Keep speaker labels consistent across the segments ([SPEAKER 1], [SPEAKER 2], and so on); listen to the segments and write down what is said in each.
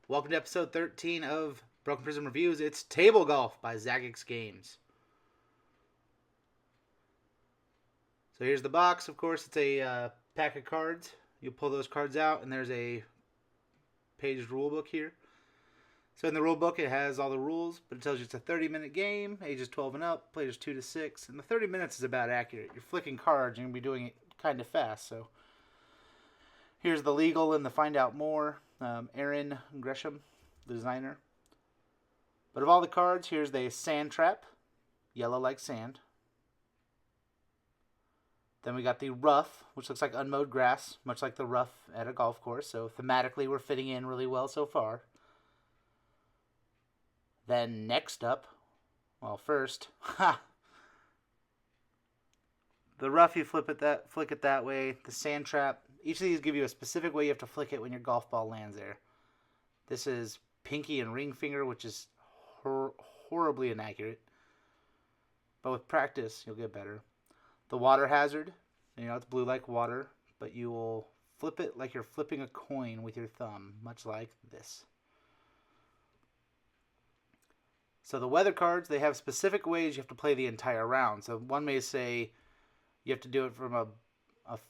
[SPEAKER 1] Welcome to episode 13 of Broken Prism Reviews. It's Table Golf by Zagix Games. So here's the box. Of course, it's a pack of cards. You pull those cards out, and there's a paged rule book here. So in the rule book, it has all the rules, but it tells you it's a 30-minute game, ages 12 and up, players 2 to 6, and the 30 minutes is about accurate. You're flicking cards, and you're going to be doing it kind of fast. So here's the legal and the find out more. Aaron Gresham, the designer. But of all the cards, here's the sand trap, yellow like sand. Then we got the rough, which looks like unmowed grass, much like the rough at a golf course. So thematically, we're fitting in really well so far. Then next up, well, first, the rough, you flick it that way. The sand trap, each of these give you a specific way you have to flick it when your golf ball lands there. This is pinky and ring finger, which is horribly inaccurate. But with practice, you'll get better. The water hazard, it's blue like water, but you will flip it like you're flipping a coin with your thumb, much like this. So the weather cards, they have specific ways you have to play the entire round. So one may say you have to do it from a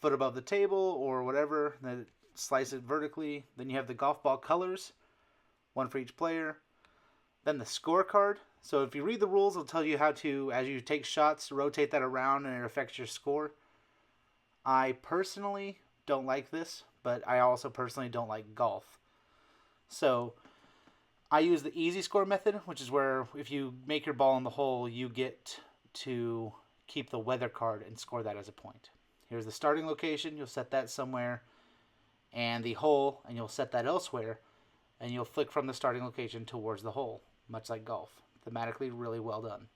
[SPEAKER 1] foot above the table or whatever, then slice it vertically. Then you have the golf ball colors, one for each player. Then the scorecard. So if you read the rules, it'll tell you how to, as you take shots, rotate that around and it affects your score. I personally don't like this, but I also personally don't like golf. So I use the easy score method, which is where if you make your ball in the hole, you get to keep the weather card and score that as a point. Here's the starting location. You'll set that somewhere. And the hole, and you'll set that elsewhere. And you'll flick from the starting location towards the hole, much like golf. Thematically, really well done.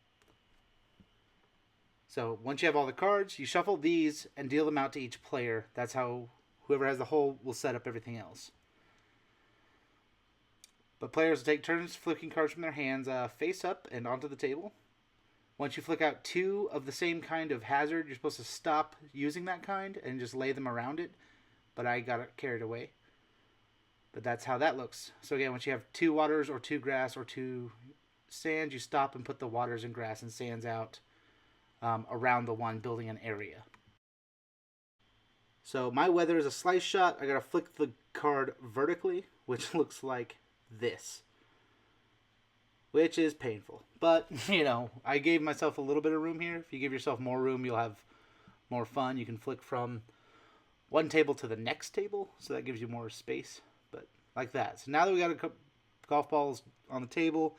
[SPEAKER 1] So once you have all the cards, you shuffle these and deal them out to each player. That's how whoever has the hole will set up everything else. But players will take turns flicking cards from their hands face up and onto the table. Once you flick out two of the same kind of hazard, you're supposed to stop using that kind and just lay them around it. But I got it carried away. But that's how that looks. So again, once you have two waters or two grass or two sands, you stop and put the waters and grass and sands out around the one, building an area. So my weather is a slice shot. I got to flick the card vertically, which looks like this, which is painful. But, I gave myself a little bit of room here. If you give yourself more room, you'll have more fun. You can flick from one table to the next table, so that gives you more space. But like that. So now that we got a golf balls on the table,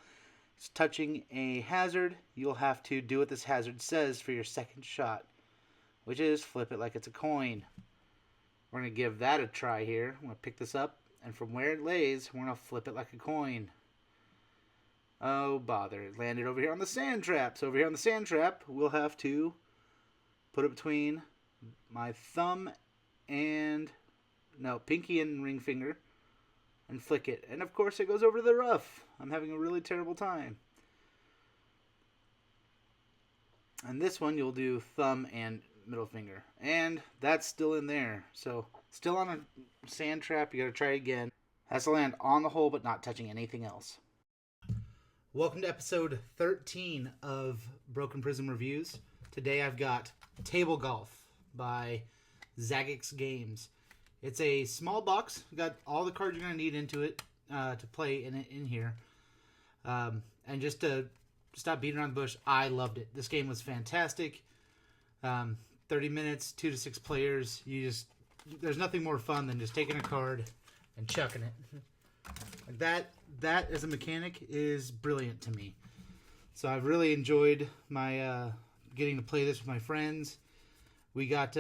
[SPEAKER 1] it's touching a hazard, you'll have to do what this hazard says for your second shot, which is flip it like it's a coin. We're going to give that a try here. I'm going to pick this up, and from where it lays, we're going to flip it like a coin. Oh, bother. It landed over here on the sand trap. So over here on the sand trap, we'll have to put it between my thumb and, pinky and ring finger, and flick it. And of course it goes over to the rough. I'm having a really terrible time. And this one you'll do thumb and middle finger. And that's still in there. So still on a sand trap. You got to try again. Has to land on the hole but not touching anything else. Welcome to episode 13 of Broken Prism Reviews. Today I've got Table Golf by Zagix Games. It's a small box. Got all the cards you're going to need into it to play in here. And just to stop beating around the bush, I loved it. This game was fantastic. 30 minutes, 2 to 6 players. There's nothing more fun than just taking a card and chucking it. Like that as a mechanic is brilliant to me. So I've really enjoyed my getting to play this with my friends. We got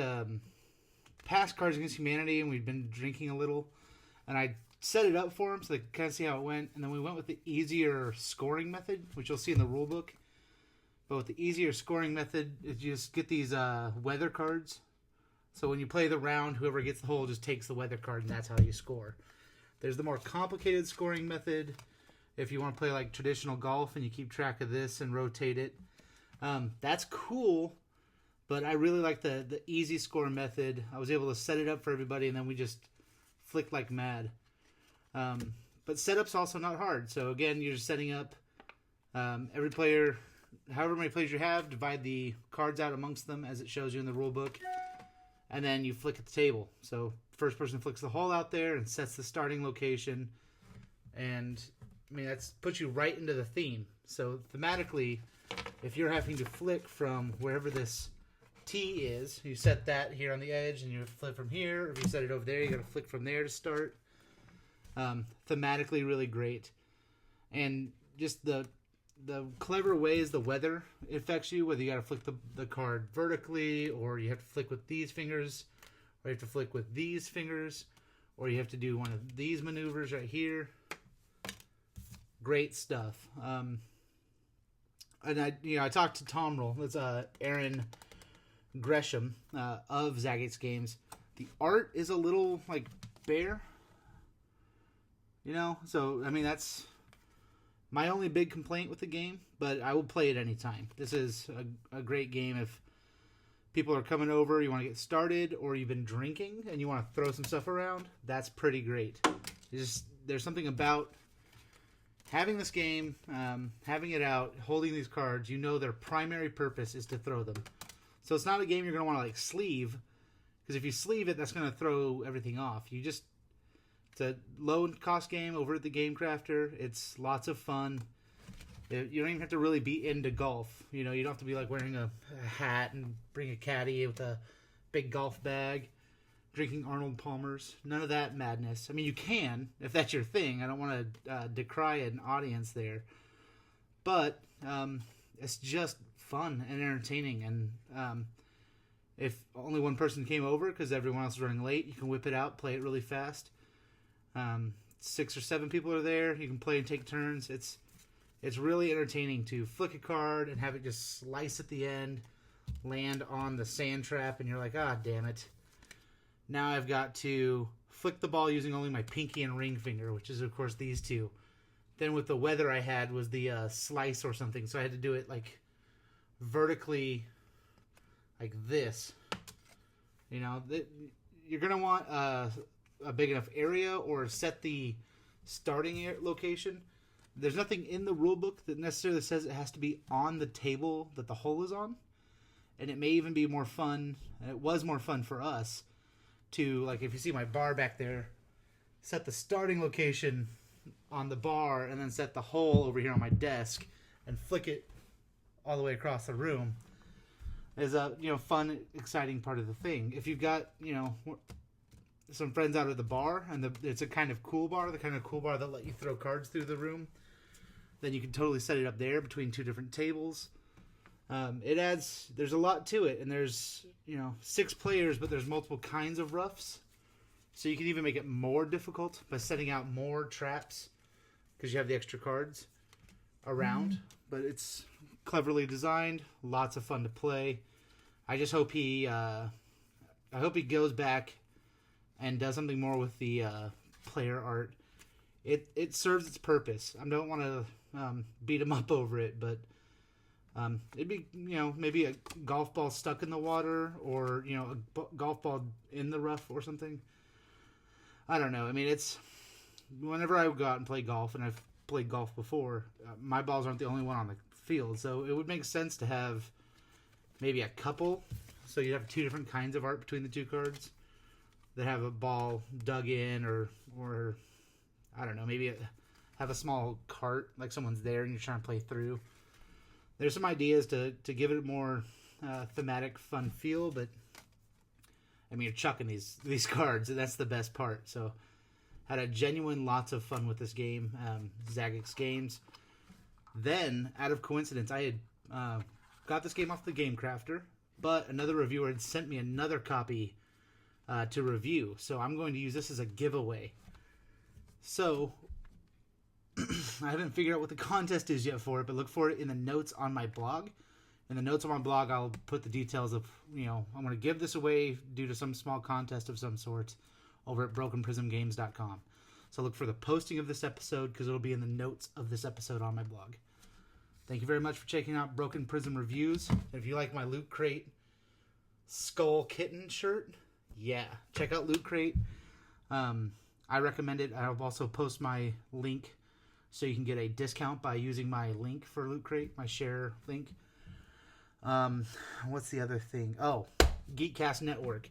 [SPEAKER 1] past Cards Against Humanity, and we'd been drinking a little, and I set it up for them so they could kind of see how it went, and then we went with the easier scoring method, which you'll see in the rule book. But with the easier scoring method, you just get these weather cards. So when you play the round, whoever gets the hole just takes the weather card, and that's how you score. There's the more complicated scoring method if you want to play like traditional golf and you keep track of this and rotate it. That's cool. But I really like the easy score method. I was able to set it up for everybody, and then we just flicked like mad. But setup's also not hard. So again, you're just setting up every player, however many players you have, divide the cards out amongst them as it shows you in the rule book, and then you flick at the table. So first person flicks the hole out there and sets the starting location, and I mean that puts you right into the theme. So thematically, if you're having to flick from wherever this T is, you set that here on the edge, and you flip from here. Or if you set it over there, you got to flick from there to start. Thematically, really great, and just the clever ways the weather affects you, whether you got to flick the card vertically, or you have to flick with these fingers, or you have to flick with these fingers, or you have to do one of these maneuvers right here. Great stuff. And I talked to Tom Roll. That's Aaron Gresham of Zagix Games. The art is a little like bare, so I mean that's my only big complaint with the game, but I will play it anytime. This is a great game if people are coming over, you want to get started, or you've been drinking and you want to throw some stuff around. That's pretty great. There's something about having this game, having it out, holding these cards. Their primary purpose is to throw them. So it's not a game you're going to want to like sleeve, because if you sleeve it, that's going to throw everything off. It's a low-cost game over at the Game Crafter. It's lots of fun. You don't even have to really be into golf. You don't have to be like wearing a hat and bring a caddy with a big golf bag, drinking Arnold Palmers. None of that madness. I mean, you can, if that's your thing. I don't want to decry an audience there. But it's just fun and entertaining. And if only one person came over because everyone else is running late, you can whip it out, play it really fast. 6 or 7 people are there. You can play and take turns. It's really entertaining to flick a card and have it just slice at the end, land on the sand trap, and you're like, damn it. Now I've got to flick the ball using only my pinky and ring finger, which is, of course, these two. Then with the weather I had was the slice or something, so I had to do it like vertically like this. You're going to want a big enough area or set the starting location. There's nothing in the rule book that necessarily says it has to be on the table that the hole is on. And it may even be more fun, and it was more fun for us, to, like if you see my bar back there, set the starting location on the bar and then set the hole over here on my desk and flick it all the way across the room. Is a fun, exciting part of the thing. If you've got, some friends out at the bar, and it's a kind of cool bar, the kind of cool bar that let you throw cards through the room, then you can totally set it up there between 2 different tables. There's a lot to it, and there's 6 players, but there's multiple kinds of roughs, so you can even make it more difficult by setting out more traps because you have the extra cards around. But it's cleverly designed, lots of fun to play. I just hope he goes back and does something more with the player art. It serves its purpose. I don't want to beat him up over it, but it'd be maybe a golf ball stuck in the water, or a golf ball in the rough or something. I don't know. I mean, it's whenever I go out and play golf, and I've played golf before, my balls aren't the only one on the field, so it would make sense to have maybe a couple, so you'd have 2 different kinds of art between the 2 cards that have a ball dug in, or I don't know, maybe have a small cart, like someone's there and you're trying to play through. There's some ideas to give it a more thematic, fun feel, but I mean, you're chucking these cards, and that's the best part. So had a genuine lots of fun with this game, Zagix Games. Then, out of coincidence, I had got this game off the Game Crafter, but another reviewer had sent me another copy to review, so I'm going to use this as a giveaway. So I haven't figured out what the contest is yet for it, but look for it in the notes on my blog. In the notes on my blog, I'll put the details of, I'm going to give this away due to some small contest of some sort over at brokenprismgames.com. So look for the posting of this episode, because it'll be in the notes of this episode on my blog. Thank you very much for checking out Broken Prism Reviews. If you like my Loot Crate Skull Kitten shirt, check out Loot Crate. I recommend it. I'll also post my link so you can get a discount by using my link for Loot Crate, my share link. What's the other thing? Oh, Geekcast Network.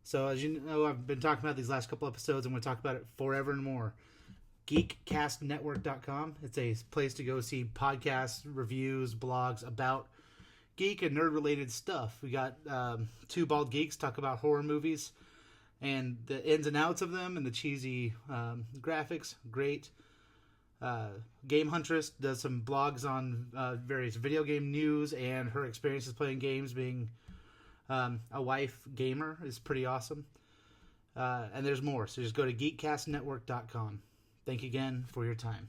[SPEAKER 1] So as you know, I've been talking about these last couple episodes. I'm going to talk about it forever and more. Geekcastnetwork.com. It's a place to go see podcasts, reviews, blogs about geek and nerd related stuff. We got two bald geeks talk about horror movies and the ins and outs of them and the cheesy graphics. Great. Game Huntress does some blogs on various video game news and her experiences playing games. Being a wife gamer is pretty awesome. And there's more. So just go to geekcastnetwork.com. Thank you again for your time.